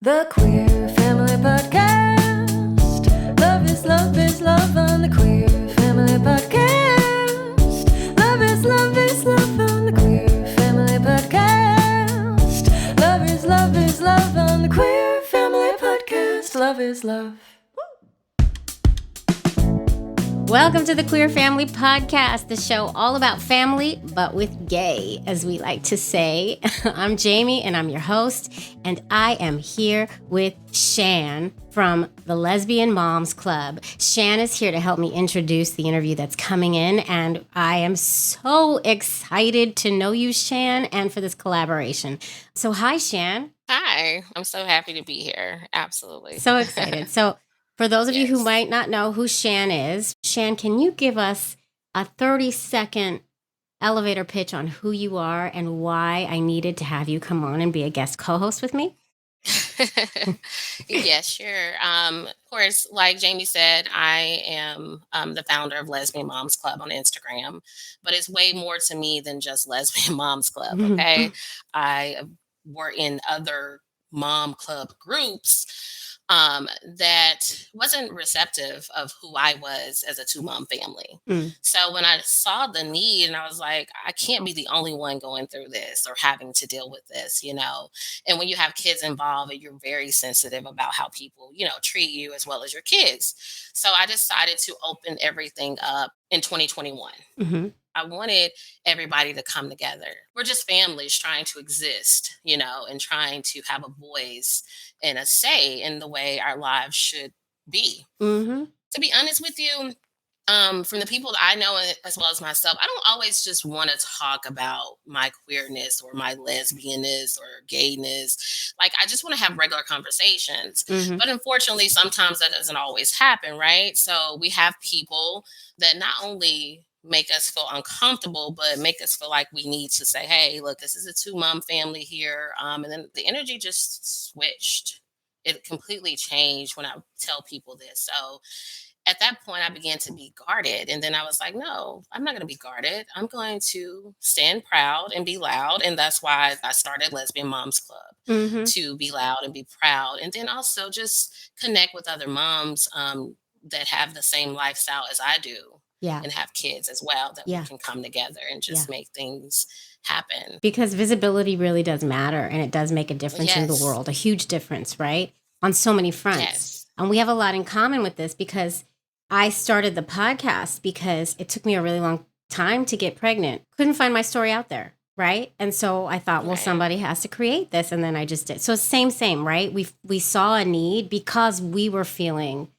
The Queer Family Podcast. Love is love on the Queer Family Podcast. Love is love on the Queer Family Podcast. Love is love on the Queer Family Podcast. Love is love. Welcome to the Queer Family Podcast, the show all about family, but with gay, as we like to say. I'm Jaimie, and I'm your host, and I am here with Shan from the Lesbian Moms Club. Shan is here to help me introduce the interview that's coming in, and I am so excited to know you, Shan, and for this collaboration. So hi, Shan. Hi, I'm so happy to be here. Absolutely. So excited. So for those of you who Yes. might not know who Shan is, Shan, can you give us a 30-second elevator pitch on who you are and why I needed to have you come on and be a guest co-host with me? Yes, sure. Of course, like Jaimie said, I am the founder of Lesbian Moms Club on Instagram, but it's way more to me than just Lesbian Moms Club, okay? I were in other mom club groups that wasn't receptive of who I was as a two-mom family. Mm. So when I saw the need, and I was like, I can't be the only one going through this or having to deal with this, And when you have kids involved, you're very sensitive about how people, treat you as well as your kids. So I decided to open everything up in 2021. Mhm. I wanted everybody to come together. We're just families trying to exist, and trying to have a voice and a say in the way our lives should be. Mhm. To be honest with you, from the people that I know as well as myself, I don't always just want to talk about my queerness or my lesbianness or gayness. Like, I just want to have regular conversations. Mhm. But unfortunately, sometimes that doesn't always happen, right? So we have people that not only make us feel uncomfortable, but make us feel like we need to say, hey, look, this is a two-mom family here. And then the energy just switched. It completely changed when I tell people this. So at that point, I began to be guarded. And then I was like, no, I'm not going to be guarded. I'm going to stand proud and be loud. And that's why I started Lesbian Moms Club, Mhm. to be loud and be proud. And then also just connect with other moms that have the same lifestyle as I do Yeah. and have kids as well, that Yeah. we can come together and just make things happen. Because visibility really does matter, and it does make a difference in the Yes. world, a huge difference, right? On so many fronts. Yes. And we have a lot in common with this because I started the podcast because it took me a really long time to get pregnant. Couldn't find my story out there, right? And so I thought, well, Right. somebody has to create this, and then I just did. So same, right? We saw a need because we were feeling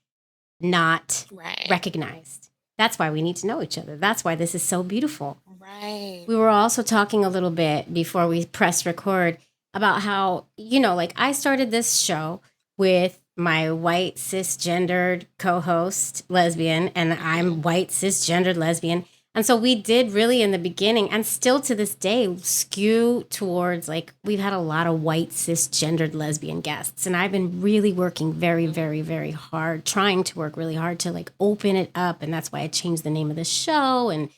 not Right. recognized. That's why we need to know each other. That's why this is so beautiful. Right. We were also talking a little bit before we pressed record about how, like I started this show with my white cisgendered co-host lesbian, and I'm white cisgendered lesbian. And so we did really in the beginning, and still to this day, skew towards we've had a lot of white cisgendered lesbian guests. And I've been really working very, very, very hard, trying to work really hard to open it up. And that's why I changed the name of the show and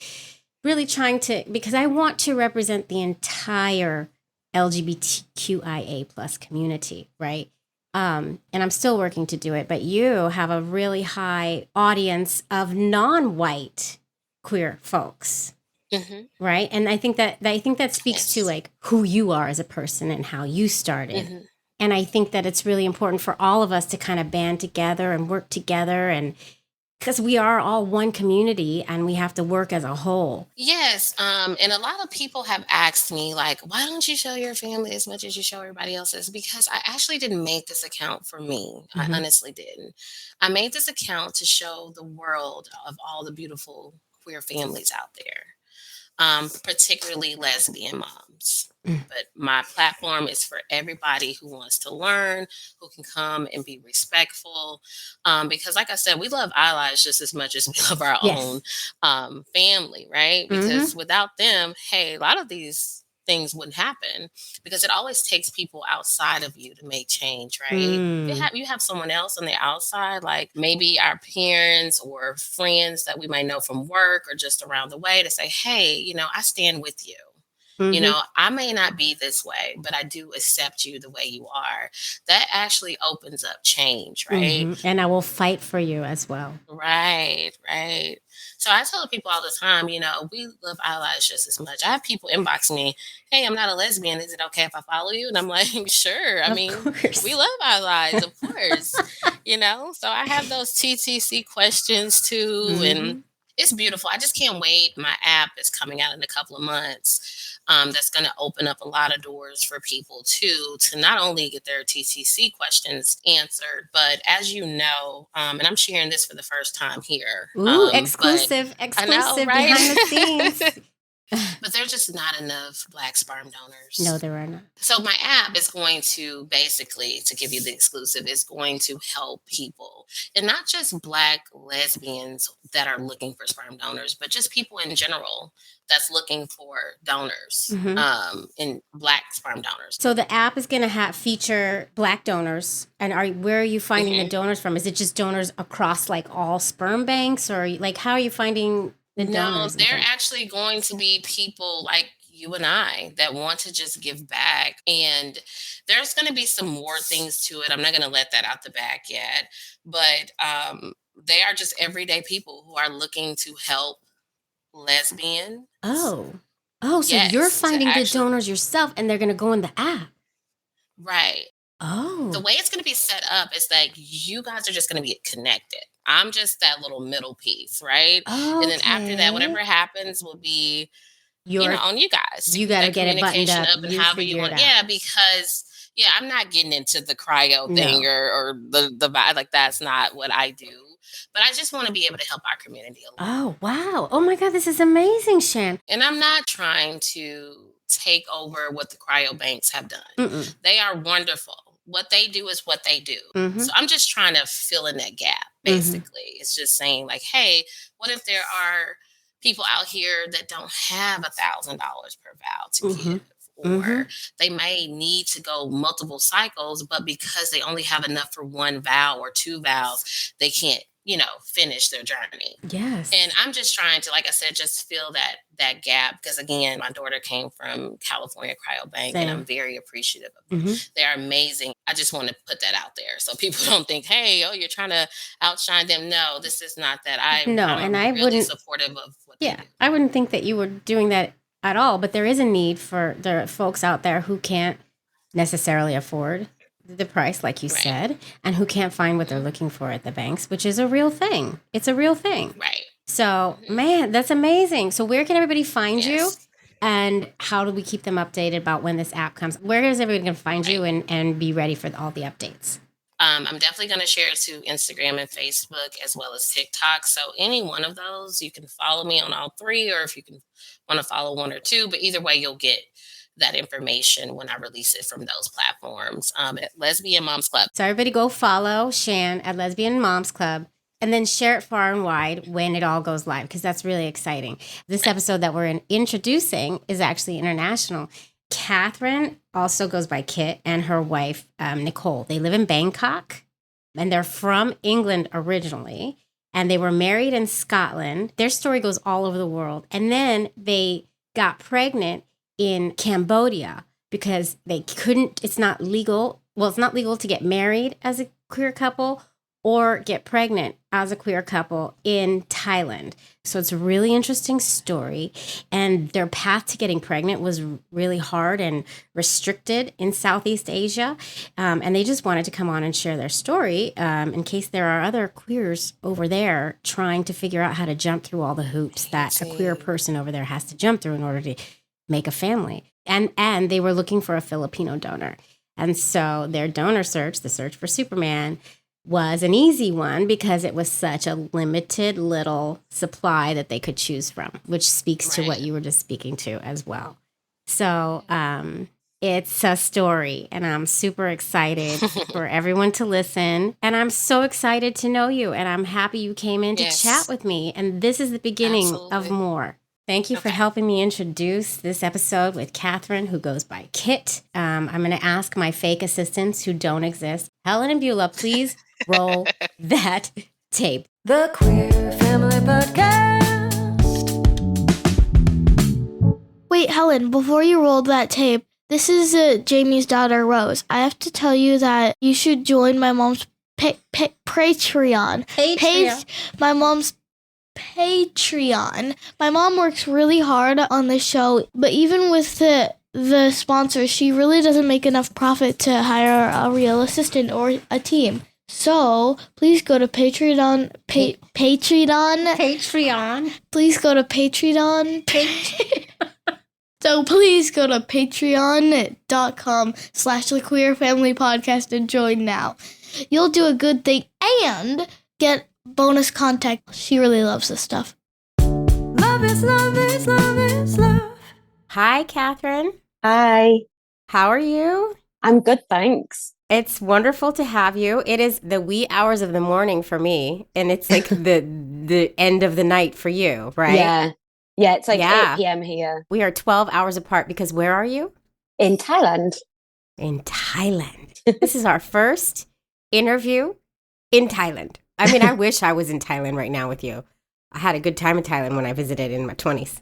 really trying to, because I want to represent the entire LGBTQIA plus community, right? And I'm still working to do it, but you have a really high audience of non-white queer folks, Hmm. right? And I think that speaks to Yes. who you are as a person and how you started. Hmm. And I think that it's really important for all of us to kind of band together and work together, and because we are all one community and we have to work as a whole. Yes, and a lot of people have asked me, like, why don't you show your family as much as you show everybody else's? Because I actually didn't make this account for me. Mhm. I honestly didn't. I made this account to show the world of all the beautiful queer families out there, particularly lesbian moms. Mm. But my platform is for everybody who wants to learn, who can come and be respectful. Because, like I said, we love allies just as much as we love our Yes. own family, right? Because without them, hey, a lot of these things wouldn't happen, because it always takes people outside of you to make change, right? Mm. You have someone else on the outside, like maybe our parents or friends that we might know from work or just around the way, to say, hey, I stand with you. I may not be this way, but I do accept you the way you are. That actually opens up change, right? And I will fight for you as well. Right. So I tell people all the time, we love allies just as much. I have people inbox me, hey, I'm not a lesbian. Is it okay if I follow you? And I'm like, sure. I mean, we love allies, of course. So I have those TTC questions too. And it's beautiful. I just can't wait. My app is coming out in a couple of months. That's going to open up a lot of doors for people too, to not only get their TTC questions answered, but as you know, and I'm sharing this for the first time here. Ooh, exclusive I know, right? behind the scenes. But there's just not enough Black sperm donors. No, there are not. So my app is going to basically, to give you the exclusive, is going to help people, and not just Black lesbians that are looking for sperm donors, but just people in general that's looking for donors, and Black sperm donors. So the app is going to feature Black donors. And where are you finding the donors from? Is it just donors across like all sperm banks, or like how are you finding the donors? No, they're actually going to be people like you and I that want to just give back. And there's going to be some more things to it. I'm not going to let that out the back yet. But they are just everyday people who are looking to help lesbian. So you're finding the donors yourself, and they're going to go in the app. Right. Oh. The way it's going to be set up is like you guys are just going to be connected. I'm just that little middle piece, right? Okay. And then after that, whatever happens will be, on you guys. You got to get it buttoned up. And however you want. Yeah, because I'm not getting into the cryo thing or the vibe. Like that's not what I do. But I just want to be able to help our community a little. Oh, wow. Oh my God, this is amazing, Shan. And I'm not trying to take over what the cryo banks have done. They are wonderful. What they do is what they do. So I'm just trying to fill in that gap, basically. It's just saying like, hey, what if there are people out here that don't have $1,000 per vow to give? Or they may need to go multiple cycles, but because they only have enough for one vow or two vows, they can't, finish their journey. Yes. And I'm just trying to, like I said, just fill that gap. Because again, my daughter came from California Cryo Bank. And I'm very appreciative of them. They are amazing. I just want to put that out there so people don't think, hey, you're trying to outshine them. No, this is not that. I'm really wouldn't supportive of what they do. I wouldn't think that you were doing that at all, but there is a need for the folks out there who can't necessarily afford the price, like you said, and who can't find what they're looking for at the banks, which is a real thing. It's a real thing. Right. So, man, that's amazing. So where can everybody find you? And how do we keep them updated about when this app comes? Where is everybody going to find you and be ready for all the updates? I'm definitely going to share it to Instagram and Facebook as well as TikTok. So any one of those, you can follow me on all three, or if you can want to follow one or two, but either way, you'll get that information when I release it from those platforms at Lesbian Moms Club. So everybody go follow Shan at Lesbian Moms Club, and then share it far and wide when it all goes live, because that's really exciting. This episode that we're introducing is actually international. Kathryn also goes by Kit, and her wife, Nicole. They live in Bangkok, and they're from England originally, and they were married in Scotland. Their story goes all over the world. And then they got pregnant in Cambodia because they couldn't, it's not legal. Well, it's not legal to get married as a queer couple or get pregnant as a queer couple in Thailand. So it's a really interesting story. And their path to getting pregnant was really hard and restricted in Southeast Asia. And they just wanted to come on and share their story in case there are other queers over there trying to figure out how to jump through all the hoops that a queer person over there has to jump through in order to make a family. And they were looking for a Filipino donor. And so their donor search, the search for Superman, was an easy one because it was such a limited little supply that they could choose from, which speaks to what you were just speaking to as well. So it's a story, and I'm super excited for everyone to listen. And I'm so excited to know you, and I'm happy you came in to chat with me. And this is the beginning of more. Thank you for helping me introduce this episode with Kathryn, who goes by Kit. I'm going to ask my fake assistants who don't exist. Helen and Beulah, please roll that tape. The Queer Family Podcast. Wait, Helen, before you roll that tape, this is Jaimie's daughter, Rose. I have to tell you that you should join my mom's Patreon. My mom's Patreon. My mom works really hard on the show, but even with the sponsors, she really doesn't make enough profit to hire a real assistant or a team. So please go to Patreon. Please go to Patreon. So please go to patreon.com/The Queer Family Podcast and join now. You'll do a good thing and get bonus content. She really loves this stuff. Love is love is love is love. Hi, Kathryn. Hi. How are you? I'm good, thanks. It's wonderful to have you. It is the wee hours of the morning for me, and it's like the end of the night for you, right? Yeah, it's like 8 p.m. here. We are 12 hours apart because where are you? In Thailand. In Thailand. This is our first interview in Thailand. I mean, I wish I was in Thailand right now with you. I had a good time in Thailand when I visited in my 20s.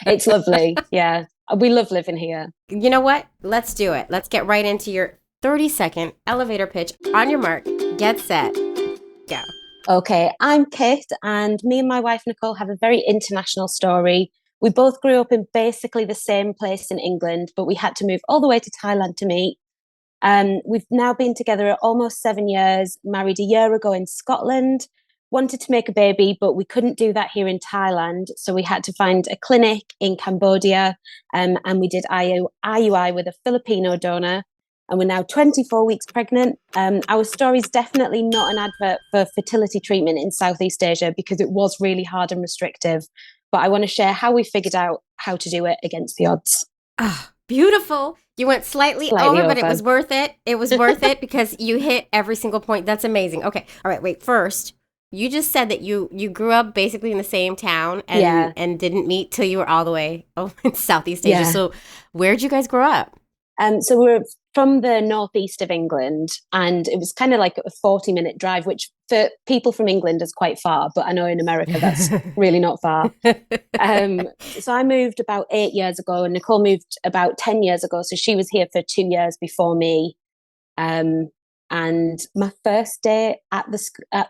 It's lovely. Yeah. We love living here. You know what? Let's do it. Let's get right into your 30-second elevator pitch. On your mark, get set, go. Okay, I'm Kit, and me and my wife Nicole have a very international story. We both grew up in basically the same place in England, but we had to move all the way to Thailand to meet. We've now been together almost 7 years, married a year ago in Scotland, wanted to make a baby, but we couldn't do that here in Thailand. So we had to find a clinic in Cambodia, and we did IUI with a Filipino donor. And we're now 24 weeks pregnant. Our story is definitely not an advert for fertility treatment in Southeast Asia because it was really hard and restrictive. But I want to share how we figured out how to do it against the odds. Oh, beautiful. You went slightly over, but it was worth it. It was worth it because you hit every single point. That's amazing. Okay. All right. Wait, first, you just said that you grew up basically in the same town and didn't meet till you were all the way in Southeast Asia. Yeah. So where'd you guys grow up? So we're from the northeast of England, and it was kind of like a 40-minute drive, which for people from England is quite far, but I know in America that's really not far. So I moved about 8 years ago, and Nicole moved about 10 years ago. So she was here for 2 years before me. And my first day at the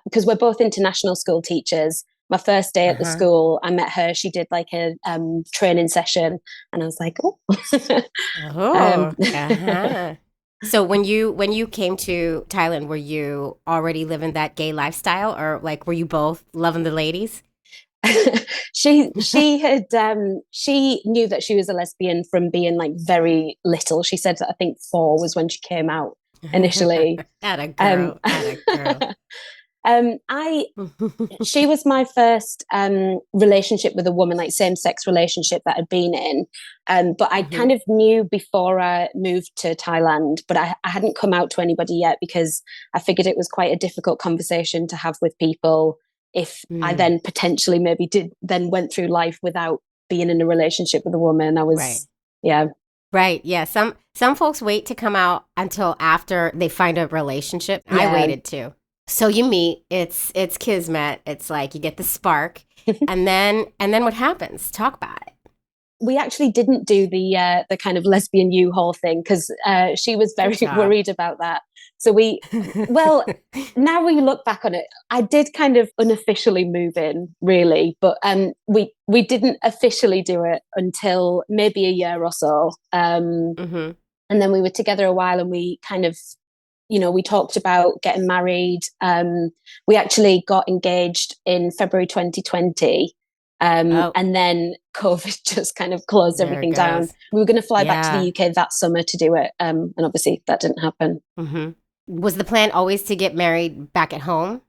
because we're both international school teachers. My first day at the school, I met her. She did like a training session, and I was like, "Oh." So when you came to Thailand, were you already living that gay lifestyle, or like were you both loving the ladies? She knew that she was a lesbian from being like very little. She said that I think 4 was when she came out initially. Atta girl. She was my first relationship with a woman, like same-sex relationship that I'd been in. But I kind of knew before I moved to Thailand, but I hadn't come out to anybody yet because I figured it was quite a difficult conversation to have with people if I then potentially maybe went through life without being in a relationship with a woman. Right. Yeah. Some folks wait to come out until after they find a relationship. Yeah. I waited too. So you meet, it's kismet. It's like you get the spark, and then what happens? Talk about it. We actually didn't do the kind of lesbian U-Haul thing because she was very worried about that. So now we look back on it, I did kind of unofficially move in, really, but we didn't officially do it until maybe a year or so, and then we were together a while, and we kind of. We talked about getting married. We actually got engaged in February 2020. And then COVID just kind of closed everything down. We were going to fly back to the UK that summer to do it. And obviously that didn't happen. Was the plan always to get married back at home?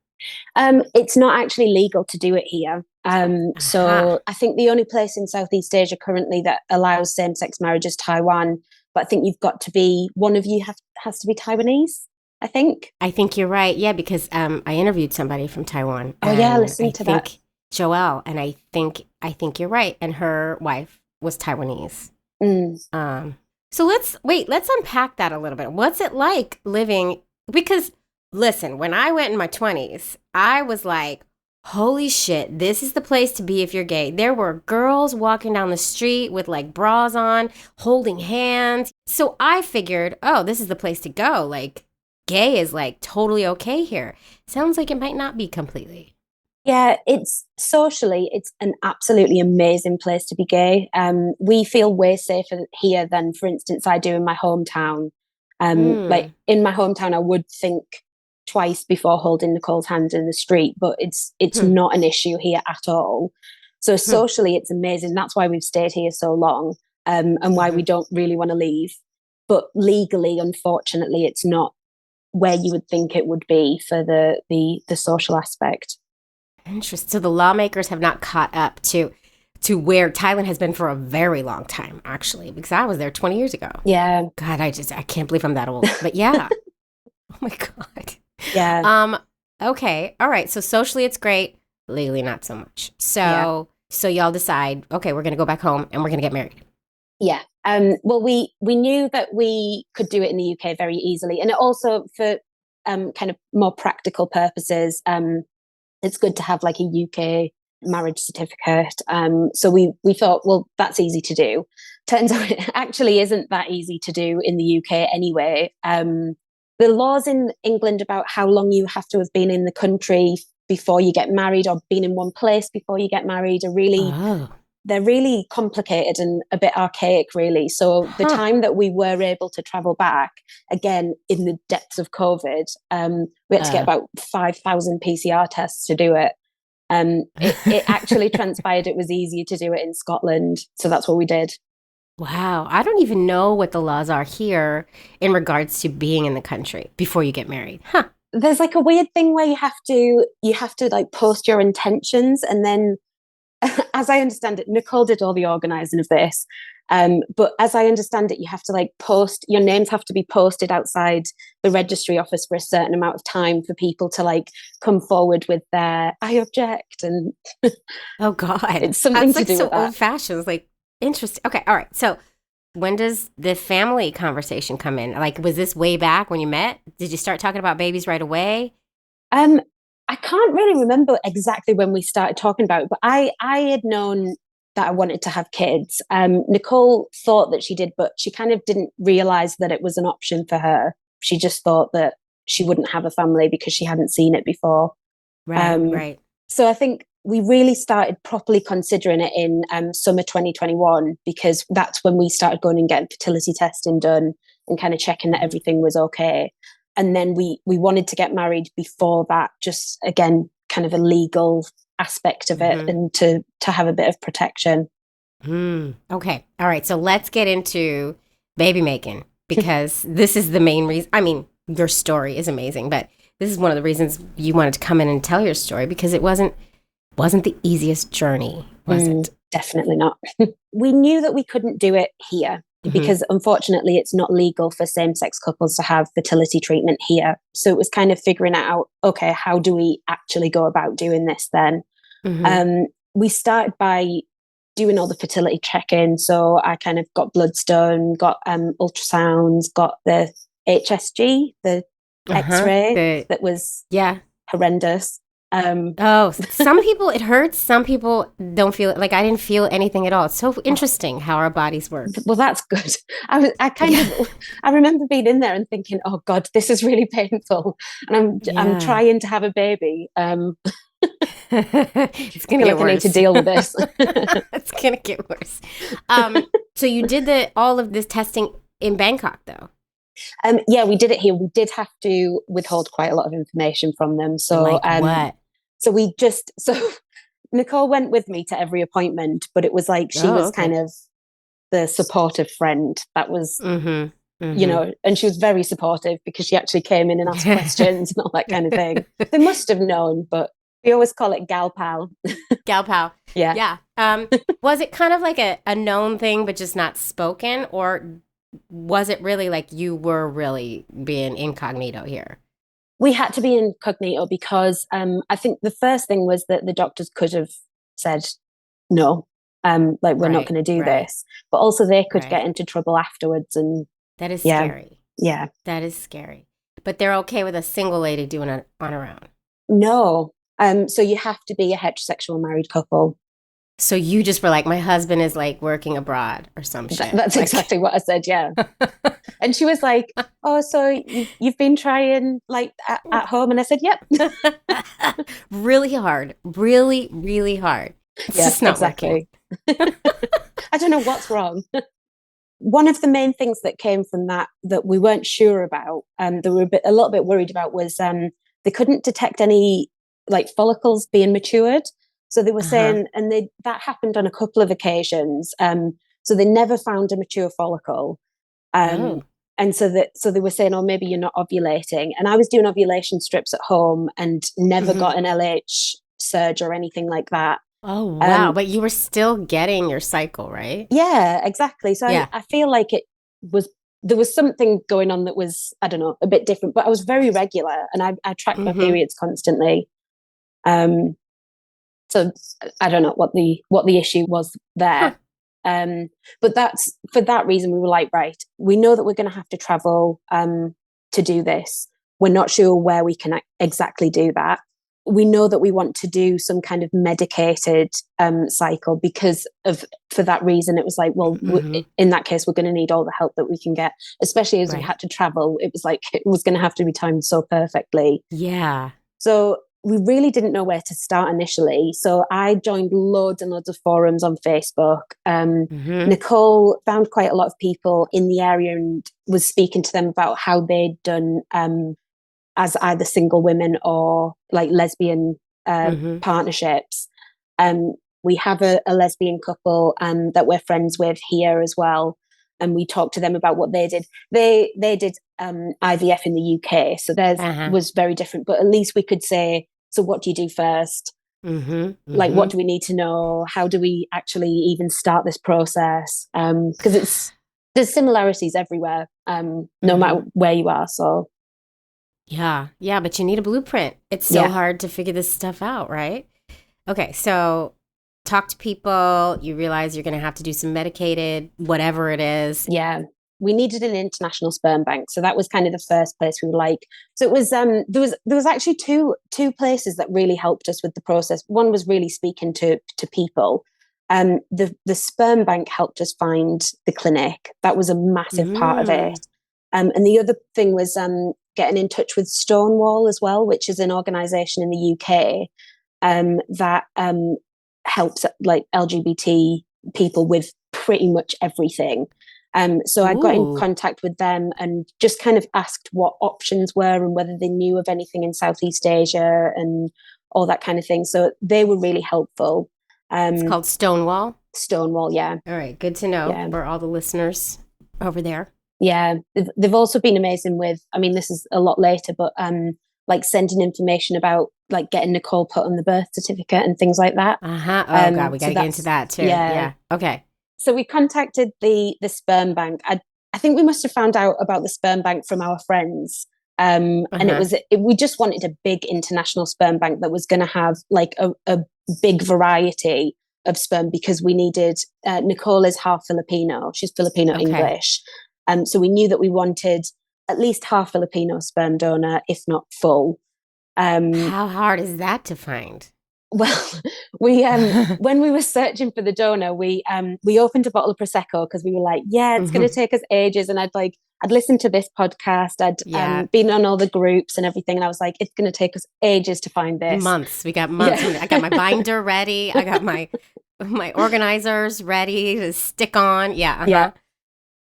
It's not actually legal to do it here. So I think the only place in Southeast Asia currently that allows same-sex marriage is Taiwan. But I think you've got to be, one of you has to be Taiwanese, I think. I think you're right. Yeah, because I interviewed somebody from Taiwan. Oh yeah, listen to that. Joelle, and I think you're right. And her wife was Taiwanese. So let's unpack that a little bit. What's it like living? Because listen, when I went in my 20s, I was like, holy shit, this is the place to be if you're gay. There were girls walking down the street with like bras on, holding hands. So I figured, oh, this is the place to go. Like, gay is like totally okay here. Sounds like it might not be completely. Yeah, it's an absolutely amazing place to be gay. We feel way safer here than, for instance, I do in my hometown. Like in my hometown, I would think twice before holding Nicole's hand in the street, but it's not an issue here at all. So socially, it's amazing. That's why we've stayed here so long, and why we don't really want to leave. But legally, unfortunately, it's not where you would think it would be for the social aspect. Interesting. So the lawmakers have not caught up to where Thailand has been for a very long time, actually, because I was there 20 years ago. Yeah. God, I can't believe I'm that old. But yeah. Oh my God. Yeah. Okay. All right. So socially it's great. Legally not so much. So y'all decide, okay, we're gonna go back home and we're gonna get married. Yeah. Well, we knew that we could do it in the UK very easily, and it also for kind of more practical purposes. It's good to have like a UK marriage certificate. So we thought, well, that's easy to do. Turns out it actually isn't that easy to do in the UK anyway. The laws in England about how long you have to have been in the country before you get married, or been in one place before you get married, are they're really complicated and a bit archaic, really. So the time that we were able to travel back, again, in the depths of COVID, we had to get about 5,000 PCR tests to do it. It actually transpired it was easier to do it in Scotland. So that's what we did. Wow. I don't even know what the laws are here in regards to being in the country before you get married. Huh. There's like a weird thing where you have to like post your intentions, and then as I understand it, Nicole did all the organising of this. But as I understand it, you have to like your names have to be posted outside the registry office for a certain amount of time for people to like come forward with their, I object. And oh God, it's something that's to do so with that. old fashioned. It's like interesting. Okay. All right. So when does the family conversation come in? Like, was this way back when you met? Did you start talking about babies right away? I can't really remember exactly when we started talking about it, but I had known that I wanted to have kids. Nicole thought that she did, but she kind of didn't realize that it was an option for her. She just thought that she wouldn't have a family because she hadn't seen it before. Right. So I think we really started properly considering it in summer 2021, because that's when we started going and getting fertility testing done and kind of checking that everything was okay. And then we wanted to get married before that, just again, kind of a legal aspect of it, and to have a bit of protection. Okay. All right. So let's get into baby making, because this is the main reason. I mean, your story is amazing, but this is one of the reasons you wanted to come in and tell your story, because it wasn't the easiest journey, was it? Definitely not. We knew that we couldn't do it here, because unfortunately it's not legal for same-sex couples to have fertility treatment here. So it was kind of figuring out, okay, how do we actually go about doing this then? We started by doing all the fertility check-in. So I kind of got bloods done, got ultrasounds, got the HSG, the X-ray that was horrendous. Some people it hurts, some people don't feel it. Like I didn't feel anything at all. It's so interesting how our bodies work. Well, that's good. I remember being in there and thinking, oh God, this is really painful, and I'm trying to have a baby. It's gonna get worse. I need to deal with this. It's gonna get worse. So you did all of this testing in Bangkok, though. Yeah, we did it here. We did have to withhold quite a lot of information from them. So like what? So Nicole went with me to every appointment, but it was like she was kind of the supportive friend. That was, you know, and she was very supportive because she actually came in and asked questions and all that kind of thing. They must have known, but we always call it gal pal. Gal pal. Yeah. Was it kind of like a known thing, but just not spoken, or was it really like you were really being incognito here? We had to be incognito because I think the first thing was that the doctors could have said no, like we're not going to do this, but also they could get into trouble afterwards, and that is scary. Yeah, that is scary. But they're okay with a single lady doing it on her own. No, So you have to be a heterosexual married couple. So you just were like, my husband is like working abroad or some shit. That's like, exactly what I said, yeah. And she was like, oh, so you've been trying like at home? And I said, yep. Really hard. Really, really hard. It's just not exactly. I don't know what's wrong. One of the main things that came from that we weren't sure about, that we were a little bit worried about, was they couldn't detect any like follicles being matured. So they were saying, and that happened on a couple of occasions. So they never found a mature follicle. And so they were saying, oh, maybe you're not ovulating. And I was doing ovulation strips at home and never got an LH surge or anything like that. Oh, wow. But you were still getting your cycle, right? Yeah, exactly. So I feel like there was something going on that was, I don't know, a bit different, but I was very regular and I tracked my periods constantly. So I don't know what the issue was there. But for that reason, we were like, right, we know that we're going to have to travel to do this. We're not sure where we can exactly do that. We know that we want to do some kind of medicated cycle for that reason. It was like, well, in that case, we're going to need all the help that we can get, especially as we had to travel. It was like, it was going to have to be timed so perfectly. Yeah. So we really didn't know where to start initially. So I joined loads and loads of forums on Facebook. Nicole found quite a lot of people in the area and was speaking to them about how they'd done as either single women or like lesbian partnerships. We have a lesbian couple that we're friends with here as well. And we talked to them about what they did. They did IVF in the UK. So theirs was very different, but at least we could say, so what do you do first? Like, what do we need to know? How do we actually even start this process? Because there's similarities everywhere, no matter where you are. So yeah, but you need a blueprint. It's so hard to figure this stuff out, right? Okay, so talk to people. You realize you're going to have to do some medicated, whatever it is. Yeah, we needed an international sperm bank, so that was kind of the first place we were like. So it was there was actually two places that really helped us with the process. One was really speaking to people. The sperm bank helped us find the clinic. That was a massive part of it. And the other thing was getting in touch with Stonewall as well, which is an organisation in the UK that helps like LGBT people with pretty much everything. So I got in contact with them and just kind of asked what options were and whether they knew of anything in Southeast Asia and all that kind of thing. So they were really helpful. It's called Stonewall? Stonewall, yeah. All right, good to know for all the listeners over there. Yeah, they've also been amazing with, I mean, this is a lot later, but like sending information about like getting Nicole put on the birth certificate and things like that. Oh God, we got to get into that too. Yeah. Okay. So we contacted the sperm bank. I think we must have found out about the sperm bank from our friends. And we just wanted a big international sperm bank that was going to have like a big variety of sperm, because we needed, Nicole is half Filipino. She's Filipino English. So we knew that we wanted at least half Filipino sperm donor, if not full. How hard is that to find? Well, we when we were searching for the donor, we opened a bottle of Prosecco because we were like, it's going to take us ages. And I'd listened to this podcast. I'd been on all the groups and everything. And I was like, it's going to take us ages to find this. Months. We got months. Yeah. I got my binder ready. I got my organizers ready to stick on. Yeah. Yeah.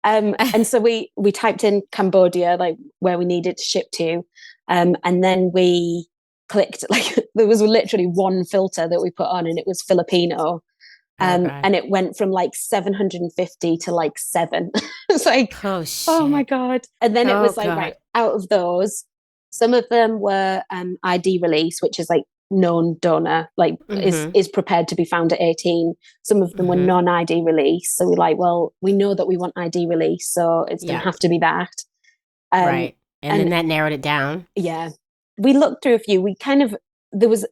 And so we typed in Cambodia, like where we needed to ship to. And then we clicked, like there was literally one filter that we put on and it was Filipino. And it went from like 750 to like 7. It's like, oh my God. And then it was like, right, out of those, some of them were ID release, which is like known donor, like is prepared to be found at 18. Some of them were non-ID release. So we're like, well, we know that we want ID release, so it's going to have to be that. Right. And then that narrowed it down. Yeah. We looked through a few. There was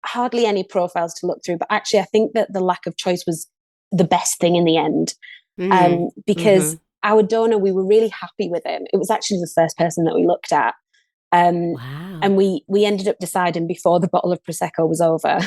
hardly any profiles to look through, but actually I think that the lack of choice was the best thing in the end. Because our donor, we were really happy with him. It was actually the first person that we looked at. Wow. And we ended up deciding before the bottle of Prosecco was over.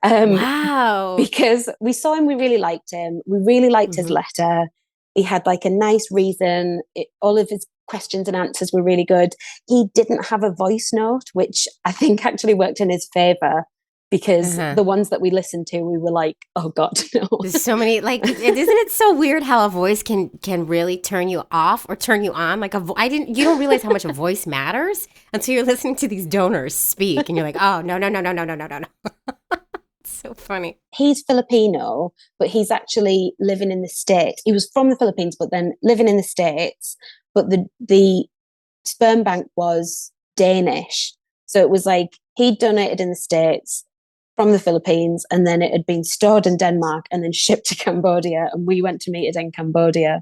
Wow. Because we saw him, we really liked him. We really liked his letter. He had like a nice reason. All of his questions and answers were really good. He didn't have a voice note, which I think actually worked in his favor, because the ones that we listened to, we were like, oh God, no. There's so many, like, isn't it so weird how a voice can really turn you off or turn you on? Like you don't realize how much a voice matters until you're listening to these donors speak and you're like, oh, no. It's so funny. He's Filipino, but he's actually living in the States. He was from the Philippines, but then living in the States. But the sperm bank was Danish. So it was like he donated in the States from the Philippines, and then it had been stored in Denmark and then shipped to Cambodia, and we went to meet it in Cambodia.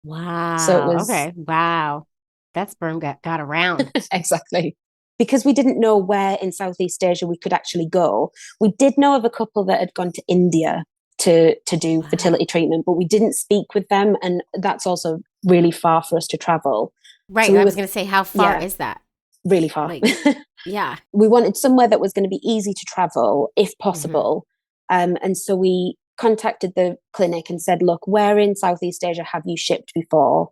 Wow. So it was okay. Wow. That sperm got around. Exactly. Because we didn't know where in Southeast Asia we could actually go. We did know of a couple that had gone to India to do fertility treatment, but we didn't speak with them, and that's also really far for us to travel. Right. So I was going to say, how far is that? Really far. Like, yeah. We wanted somewhere that was going to be easy to travel, if possible. And so we contacted the clinic and said, look, where in Southeast Asia have you shipped before?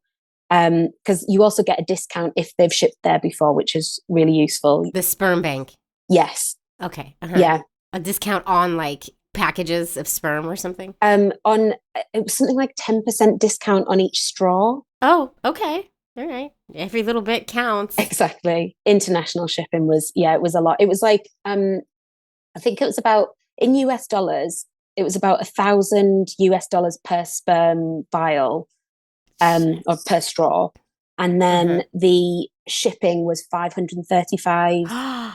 Because you also get a discount if they've shipped there before, which is really useful. The sperm bank? Yes. Okay. Yeah. A discount on like packages of sperm or something? It was something like 10% discount on each straw. Oh, okay. All right. Every little bit counts. Exactly. International shipping was, it was a lot. It was like, I think it was about, in US dollars, it was about $1,000 per sperm vial, or per straw. And then the shipping was 535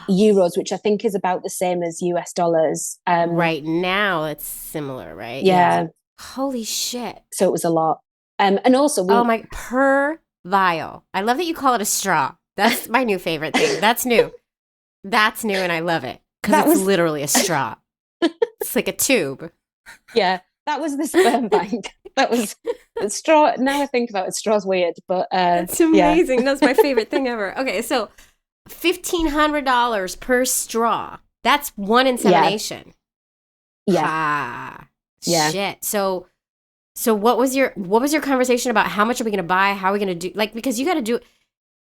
euros, which I think is about the same as US dollars. Right now it's similar, right? Yeah. Holy shit. So it was a lot. And also, per vial. I love that you call it a straw. That's my new favorite thing. That's new. That's new, and I love it because it's literally a straw. It's like a tube. Yeah, that was the sperm bank. That was the straw. Now I think about it, straw's weird, but it's amazing. Yeah. That's my favorite thing ever. Okay, so $1,500 per straw. That's one insemination. Yeah. Shit. So what was your conversation about? How much are we going to buy? How are we going to do? Like, because you got to do,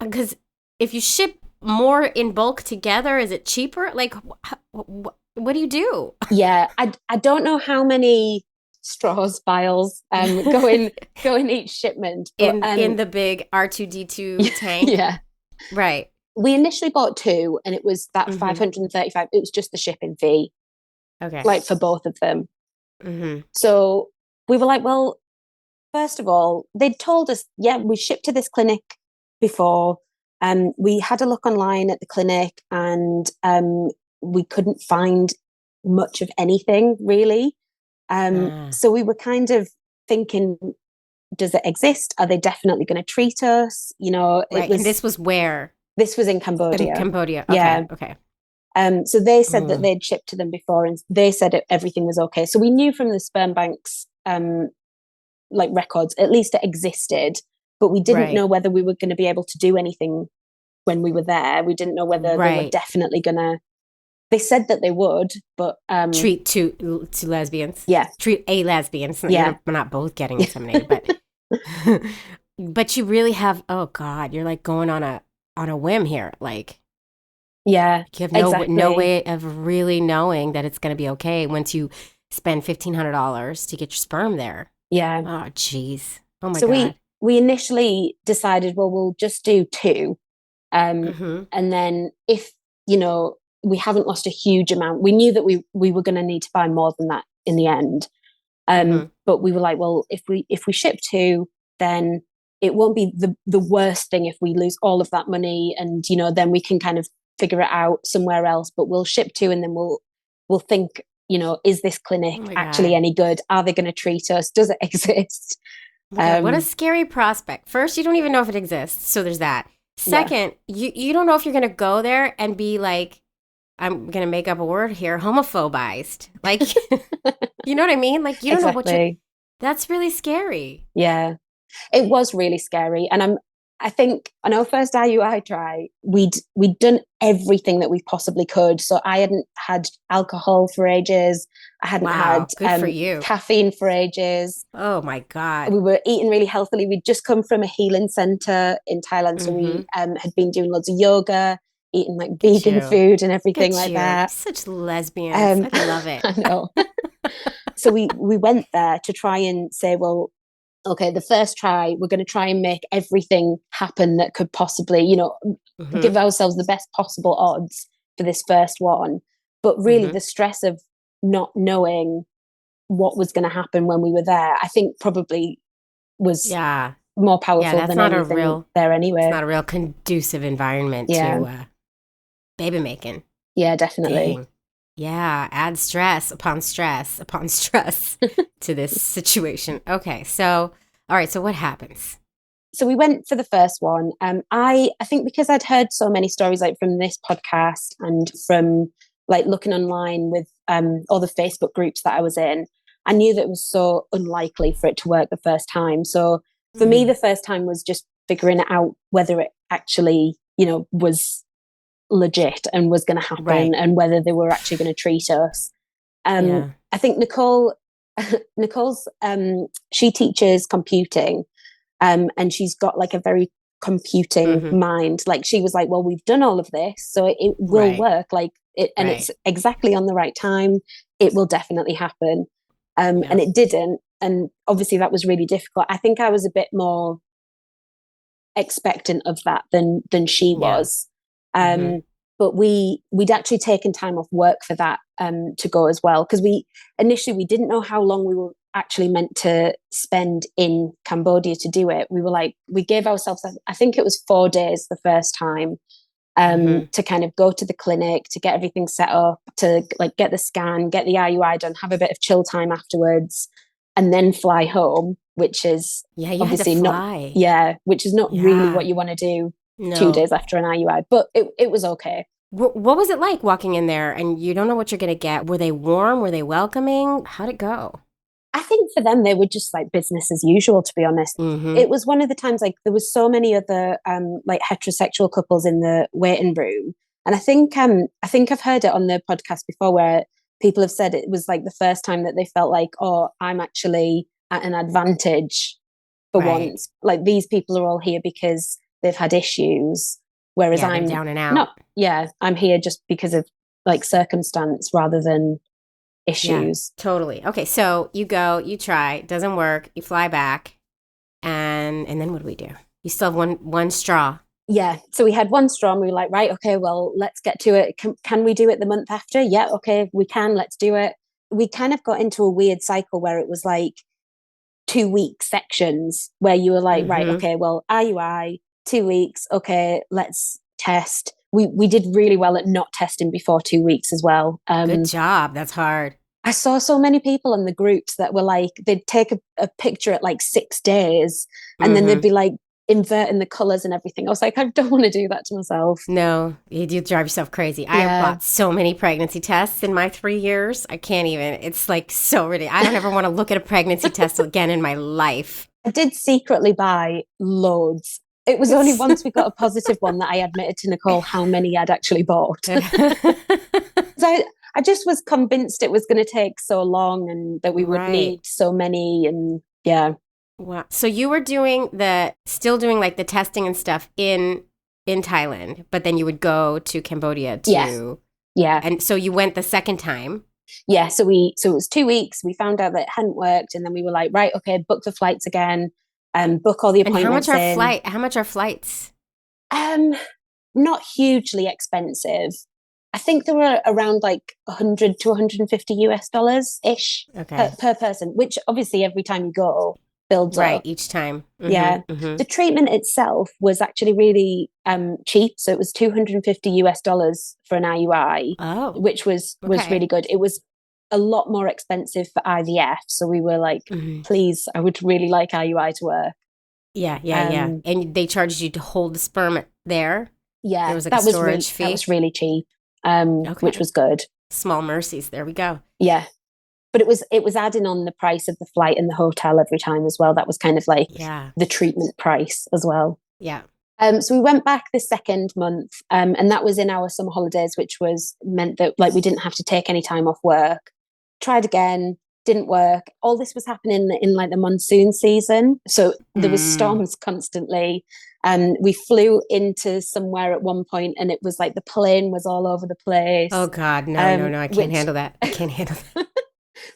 because if you ship more in bulk together, is it cheaper? Like, what do you do? Yeah, I don't know how many straws, vials go in each shipment. But, in the big R2D2 tank? Yeah. Right. We initially bought 2, and it was that 535. It was just the shipping fee. Okay. Like for both of them. So we were like, well, first of all, they'd told us, we shipped to this clinic before. We had a look online at the clinic, and we couldn't find much of anything really. So we were kind of thinking, does it exist? Are they definitely going to treat us? You know, right. And this was where? This was in Cambodia. In Cambodia. Okay. Yeah. Okay. So they said that they'd shipped to them before, and they said everything was okay. So we knew from the sperm bank's like records, at least it existed, but we didn't know whether we were going to be able to do anything when we were there. We didn't know whether they were definitely going to. They said that they would, but treat two lesbians. Yeah, treat a lesbian. Yeah, we're not both getting inseminated, but but you really have. Oh God, you're like going on a whim here, like. Yeah, you have no way of really knowing that it's going to be okay once you spend $1,500 to get your sperm there. Yeah. Oh, jeez. Oh my God. So we initially decided, well, we'll just do 2, and then if we haven't lost a huge amount, we knew that we were going to need to buy more than that in the end. But we were like, well, if we ship 2, then it won't be the worst thing if we lose all of that money, and then we can kind of figure it out somewhere else. But we'll ship 2, and then we'll think, is this clinic actually any good? Are they going to treat us? Does it exist? What a scary prospect. First, you don't even know if it exists, so there's that. Second, you don't know if you're going to go there and be like, I'm going to make up a word here, homophobized. Like, you know what I mean? Like, you don't know what that's really scary. Yeah, it was really scary. And I think on our first IUI try, we'd done everything that we possibly could. So I hadn't had alcohol for ages. I hadn't Wow, good for had you. caffeine for ages. Oh my God. We were eating really healthily. We'd just come from a healing center in Thailand. So we had been doing loads of yoga, eating like vegan food and everything like that. Such lesbians. I love it. I know. So we went there to try and say, well, okay, the first try, we're going to try and make everything happen that could possibly, give ourselves the best possible odds for this first one. But really the stress of not knowing what was going to happen when we were there, I think probably was more powerful than anything there anyway. It's not a real conducive environment to baby making. Yeah, definitely. Dang. Yeah, add stress upon stress upon stress to this situation. Okay, so, all right, so what happens? So we went for the first one. I think because I'd heard so many stories like from this podcast and from like looking online with all the Facebook groups that I was in, I knew that it was so unlikely for it to work the first time. So for me, the first time was just figuring out whether it actually, was legit and was going to happen and whether they were actually going to treat us. I think Nicole's she teaches computing and she's got like a very computing mind. Like she was like, well, we've done all of this, so it will work, like it, and it's exactly on the right time. It will definitely happen. And it didn't, and obviously that was really difficult. I think I was a bit more expectant of that than she was. But we'd actually taken time off work for that to go as well, because we didn't know how long we were actually meant to spend in Cambodia to do it. We were like, we gave ourselves, I think it was 4 days the first time, to kind of go to the clinic, to get everything set up, to like get the scan, get the IUI done, have a bit of chill time afterwards, and then fly home, which is obviously which is not really what you want to do 2 days after an IUI, but it was okay. What was it like walking in there and you don't know what you're going to get? Were they warm? Were they welcoming? How'd it go? I think for them, they were just like business as usual, to be honest. It was one of the times like there was so many other like heterosexual couples in the waiting room. And I think I've heard it on the podcast before where people have said it was like the first time that they felt like, oh, I'm actually at an advantage for once. Like these people are all here because they've had issues, whereas I'm down and out. I'm here just because of like circumstance rather than issues. Yeah, totally. Okay, so you go, you try, doesn't work, you fly back, and then what do we do? You still have one straw. Yeah, so we had one straw and we were like, right, okay, well, let's get to it. Can we do it the month after? Yeah, okay, we can, let's do it. We kind of got into a weird cycle where it was like 2-week sections where you were like, right, okay, well, IUI, 2 weeks, okay, let's test. We did really well at not testing before 2 weeks as well. Good job. That's hard. I saw so many people in the groups that were like, they'd take a picture at like 6 days and then they'd be like inverting the colors and everything. I was like, I don't want to do that to myself. No, you drive yourself crazy. I have bought so many pregnancy tests in my 3 years. I can't even. It's like so ridiculous. I don't ever want to look at a pregnancy test again in my life. I did secretly buy loads. It was only once we got a positive one that I admitted to Nicole how many I'd actually bought. So I just was convinced it was going to take so long and that we would need so many, and Wow. So you were still doing like the testing and stuff in Thailand, but then you would go to Cambodia to And so you went the second time. Yeah, so it was 2 weeks. We found out that it hadn't worked, and then we were like, right, okay, book the flights again. Book all the appointments. And how much are flights? Not hugely expensive. I think they were around like 100 to 150 US dollars ish per person, which obviously every time you go builds up. Each time. The treatment itself was actually really cheap. So it was 250 US dollars for an IUI, which was really good. It was a lot more expensive for IVF, so we were like, please, I would really like IUI to work. Yeah. And they charged you to hold the sperm there? Yeah, there was like a storage fee. That was really cheap, which was good. Small mercies, there we go. Yeah, but it was adding on the price of the flight and the hotel every time as well. That was kind of like the treatment price as well. Yeah. So we went back the second month, and that was in our summer holidays, which meant that like we didn't have to take any time off work. Tried again, didn't work. All this was happening in like the monsoon season, so there was storms constantly. We flew into somewhere at one point, and it was like the plane was all over the place. Oh God, no, I can't handle that. I can't handle that.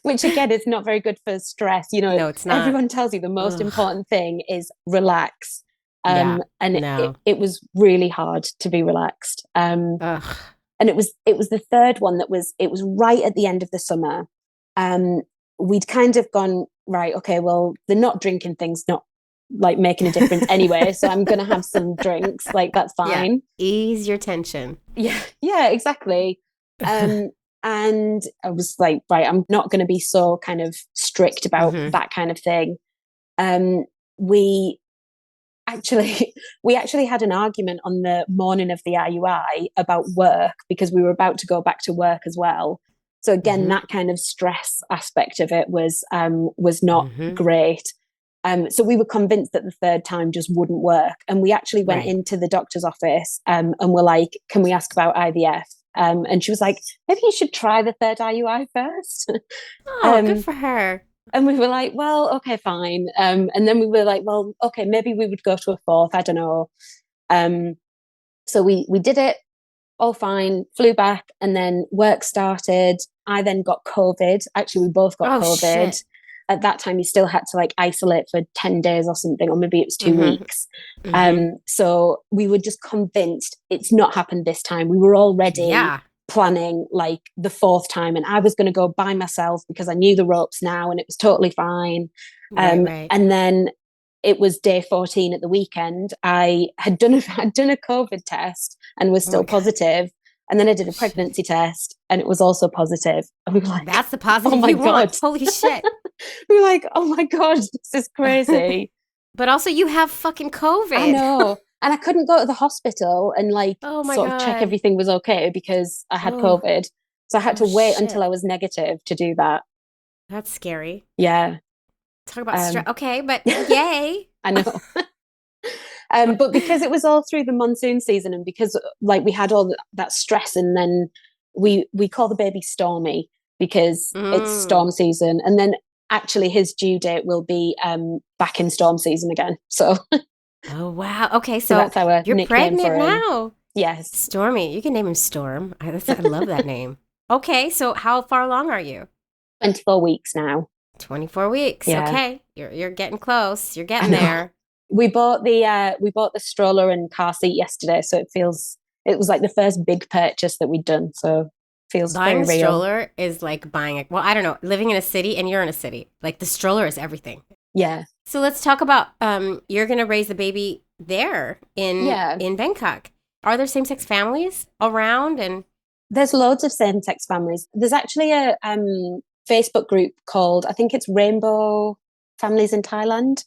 Which again is not very good for stress. You know, no, it's not. Everyone tells you the most important thing is relax. Yeah, and it was really hard to be relaxed. And it was the third one it was right at the end of the summer. We'd kind of gone, right, okay, well, the not drinking thing's not like making a difference anyway, so I'm gonna have some drinks, like that's fine. Yeah. Ease your tension. Yeah, exactly. And I was like, right, I'm not gonna be so kind of strict about that kind of thing. We actually had an argument on the morning of the IUI about work, because we were about to go back to work as well. So again, that kind of stress aspect of it was not great. So we were convinced that the third time just wouldn't work. And we actually went into the doctor's office and were like, can we ask about IVF? And she was like, maybe you should try the third IUI first. Oh, good for her. And we were like, well, okay, fine. And then we were like, well, okay, maybe we would go to a fourth. I don't know. So we did it, all fine, flew back, and then work started. I then got COVID. Actually, we both got COVID. Shit. At that time, you still had to like isolate for 10 days or something, or maybe it was 2 weeks. So we were just convinced it's not happened this time. We were already planning like the fourth time, and I was going to go by myself because I knew the ropes now, and it was totally fine. And then it was day 14 at the weekend. I had done a COVID test and was still positive. And then I did a pregnancy test and it was also positive. And we were like, that's the positive you want. Holy shit. We were like, oh my God, this is crazy. But also you have fucking COVID. I know. And I couldn't go to the hospital and like of check everything was okay because I had COVID. So I had to wait until I was negative to do that. That's scary. Yeah. Talk about stress. Okay, but yay. I know. But because it was all through the monsoon season, and because like we had all that stress, and then we call the baby Stormy because it's storm season, and then actually his due date will be back in storm season again. So oh wow. Okay, so that's our you're nickname pregnant for him. now. Yes. Stormy. You can name him Storm. I love that name. Okay, so how far along are you? 24 weeks now. 24 weeks. Yeah. Okay. You're getting close. You're getting there. We bought the stroller and car seat yesterday, so it was like the first big purchase that we'd done. So it feels buying very a real. stroller is like buying I don't know, living in a city, and you're in a city. Like the stroller is everything. Yeah. So let's talk about you're gonna raise the baby there in Bangkok. Are there same-sex families around? And there's loads of same-sex families. There's actually a Facebook group called, I think it's Rainbow Families in Thailand.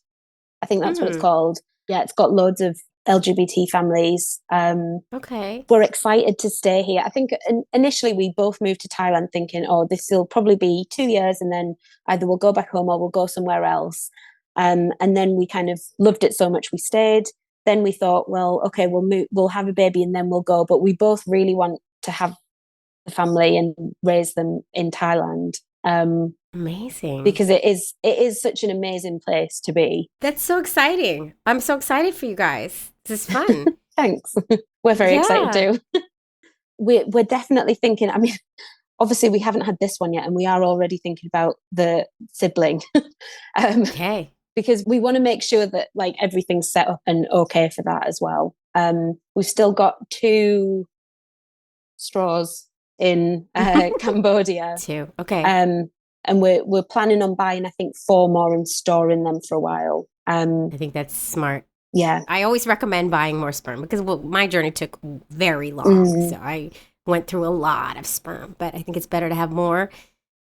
I think that's what it's called. Yeah, it's got loads of LGBT families. Okay. We're excited to stay here. I think initially we both moved to Thailand thinking, oh, this will probably be 2 years and then either we'll go back home or we'll go somewhere else. And then we kind of loved it so much we stayed. Then we thought, well, okay, we'll have a baby and then we'll go. But we both really want to have the family and raise them in Thailand. Amazing. Because it is such an amazing place to be. That's so exciting. I'm so excited for you guys. This is fun. Thanks. We're very excited too. We're definitely thinking, I mean, obviously we haven't had this one yet, and we are already thinking about the sibling. Okay. Because we want to make sure that like everything's set up and okay for that as well. We've still got 2 straws in Cambodia. 2. Okay. And we're planning on buying, I think, 4 more and storing them for a while. I think that's smart. Yeah. I always recommend buying more sperm because my journey took very long. So I went through a lot of sperm, but I think it's better to have more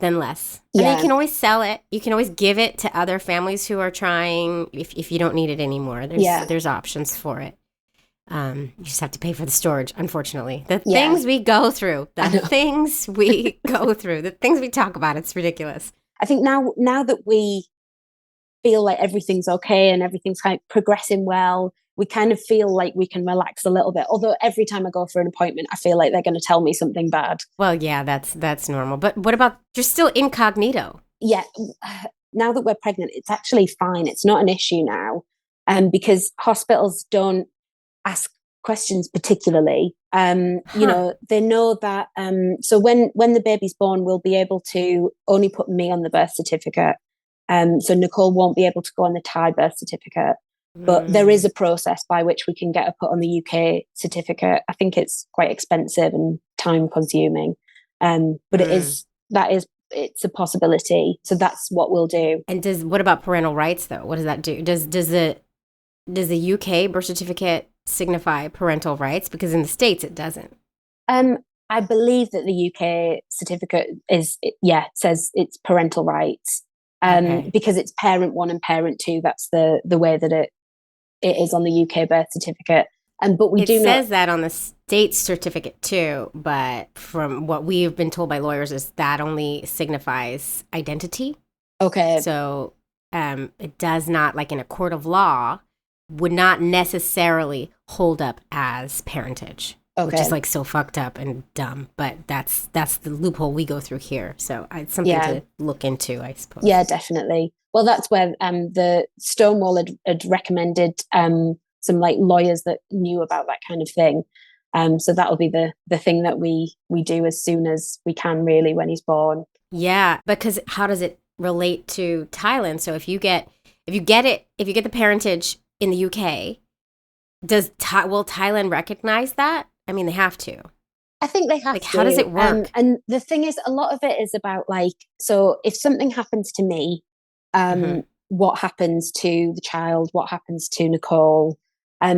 than less. Yeah. And then you can always sell it. You can always give it to other families who are trying if you don't need it anymore. There's options for it. You just have to pay for the storage, unfortunately. The things we go through, the things we talk about, it's ridiculous. I think now that we feel like everything's okay and everything's kind of progressing well, we kind of feel like we can relax a little bit. Although every time I go for an appointment, I feel like they're going to tell me something bad. Well, yeah, that's normal. But what about, you're still incognito? Yeah. Now that we're pregnant, it's actually fine. It's not an issue now. Because hospitals don't ask questions particularly. You know, they know that. So when the baby's born, we'll be able to only put me on the birth certificate. So Nicole won't be able to go on the Thai birth certificate. But there is a process by which we can get her put on the UK certificate. I think it's quite expensive and time consuming. But it's a possibility. So that's what we'll do. And what about parental rights though? What does that do? Does the UK birth certificate signify parental rights? Because in the States it doesn't. I believe that the UK certificate says it's parental rights. Because it's parent 1 and parent 2. That's the way that it is on the UK birth certificate. But it says that on the state certificate too, but from what we've been told by lawyers is that only signifies identity. Okay. So it does not, like in a court of law, would not necessarily hold up as parentage. Okay. Which is like so fucked up and dumb, but that's the loophole we go through here. So it's something to look into, I suppose. Yeah, definitely. Well, that's where the Stonewall had recommended some like lawyers that knew about that kind of thing. So that'll be the thing that we do as soon as we can, really, when he's born. Yeah, because how does it relate to Thailand? So if you get the parentage in the UK, will Thailand recognize that? I mean, they have to. I think they have to. How does it work? And the thing is, a lot of it is about so if something happens to me, what happens to the child? What happens to Nicole?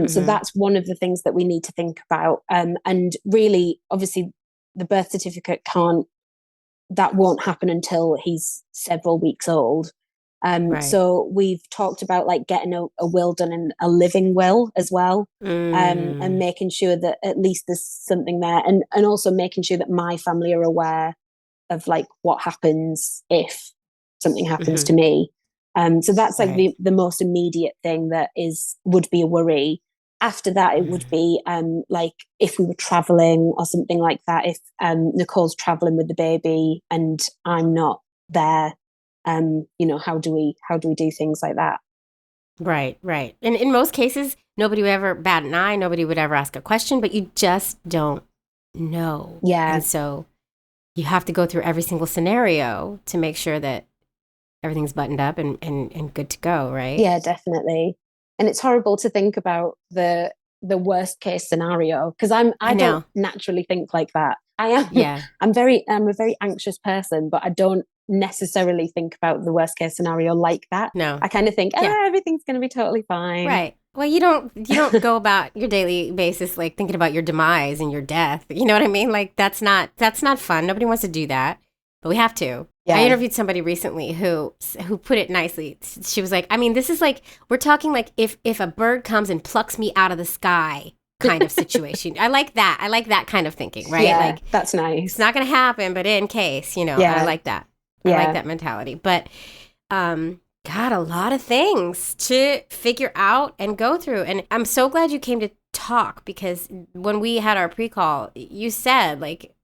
So that's one of the things that we need to think about. And really, obviously, the birth certificate won't happen until he's several weeks old. Right. So we've talked about getting a will done, and a living will as well, and making sure that at least there's something there, and also making sure that my family are aware of what happens if something happens to me. So that's the most immediate thing that would be a worry. After that, it would be if we were traveling or something like that. If Nicole's traveling with the baby and I'm not there. How do we do things like that? Right. And in most cases, nobody would ever bat an eye. Nobody would ever ask a question, but you just don't know. Yeah. And so you have to go through every single scenario to make sure that everything's buttoned up and good to go, right? Yeah, definitely. And it's horrible to think about the worst case scenario, because I don't naturally think like that. I am. Yeah. I'm a very anxious person, but I don't necessarily think about the worst case scenario like that. No. I kind of think, everything's going to be totally fine. Right. Well, you don't go about your daily basis thinking about your demise and your death. You know what I mean? That's not fun. Nobody wants to do that, but we have to. Yeah. I interviewed somebody recently who put it nicely. She was like, I mean, this is we're talking if a bird comes and plucks me out of the sky kind of situation. I like that. I like that kind of thinking, right? Yeah, that's nice. It's not going to happen, but in case, I like that. I like that mentality. But, God, a lot of things to figure out and go through. And I'm so glad you came to talk, because when we had our pre-call, you said,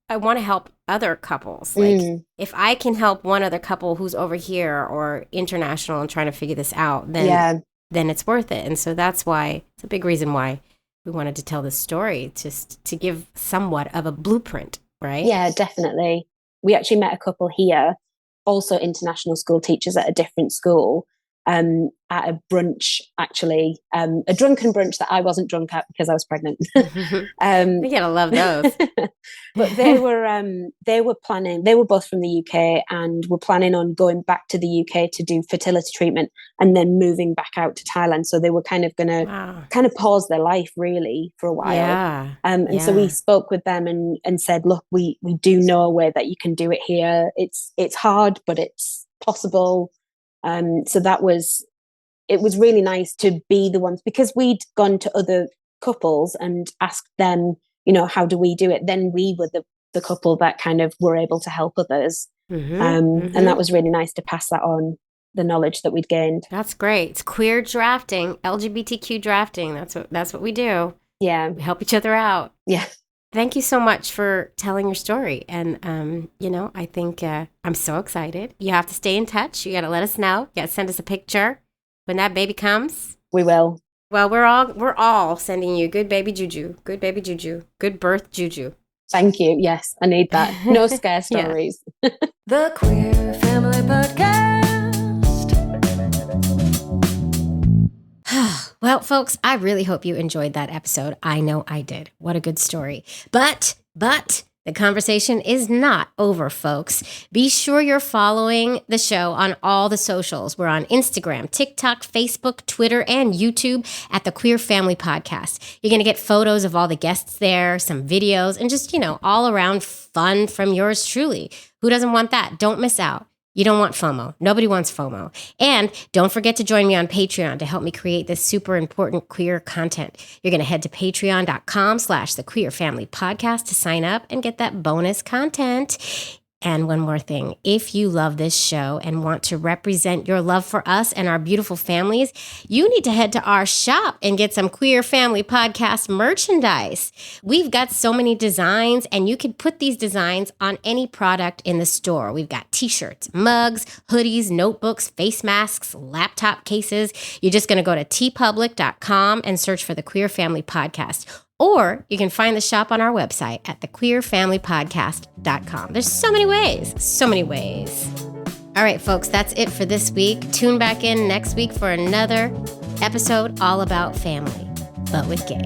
I want to help other couples. If I can help one other couple who's over here or international and trying to figure this out, then it's worth it. And so that's why, it's a big reason why we wanted to tell this story, just to give somewhat of a blueprint, right? Yeah, definitely. We actually met a couple here, also international school teachers at a different school, at a brunch, actually, a drunken brunch that I wasn't drunk at because I was pregnant. You gotta love those. But they were planning, they were both from the UK and were planning on going back to the UK to do fertility treatment and then moving back out to Thailand. So they were kind of going to pause their life really for a while. Yeah. So we spoke with them and said, look, we do know a way that you can do it here. It's hard, but it's possible. So it was really nice to be the ones, because we'd gone to other couples and asked them, how do we do it? Then we were the couple that kind of were able to help others. And that was really nice to pass that on. the knowledge that we'd gained. That's great. It's queer drafting, LGBTQ drafting. That's what we do. Yeah. We help each other out. Yeah. Thank you so much for telling your story. And, I think I'm so excited. You have to stay in touch. You got to let us know. You got to send us a picture when that baby comes. We will. Well, we're all sending you good baby juju, good baby juju, good birth juju. Thank you. Yes, I need that. No scare stories. The Queer Family Podcast. Well, folks, I really hope you enjoyed that episode. I know I did. What a good story. But the conversation is not over, folks. Be sure you're following the show on all the socials. We're on Instagram, TikTok, Facebook, Twitter, and YouTube at the Queer Family Podcast. You're going to get photos of all the guests there, some videos, and just, all around fun from yours truly. Who doesn't want that? Don't miss out. You don't want FOMO. Nobody wants FOMO. And don't forget to join me on Patreon to help me create this super important queer content. You're going to head to patreon.com/the Queer Family Podcast to sign up and get that bonus content. And one more thing, if you love this show and want to represent your love for us and our beautiful families, you need to head to our shop and get some Queer Family Podcast merchandise. We've got so many designs, and you can put these designs on any product in the store. We've got t-shirts, mugs, hoodies, notebooks, face masks, laptop cases. You're just going to go to tpublic.com and search for the Queer Family Podcast. Or you can find the shop on our website at thequeerfamilypodcast.com. There's so many ways. All right, folks, that's it for this week. Tune back in next week for another episode all about family, but with gay.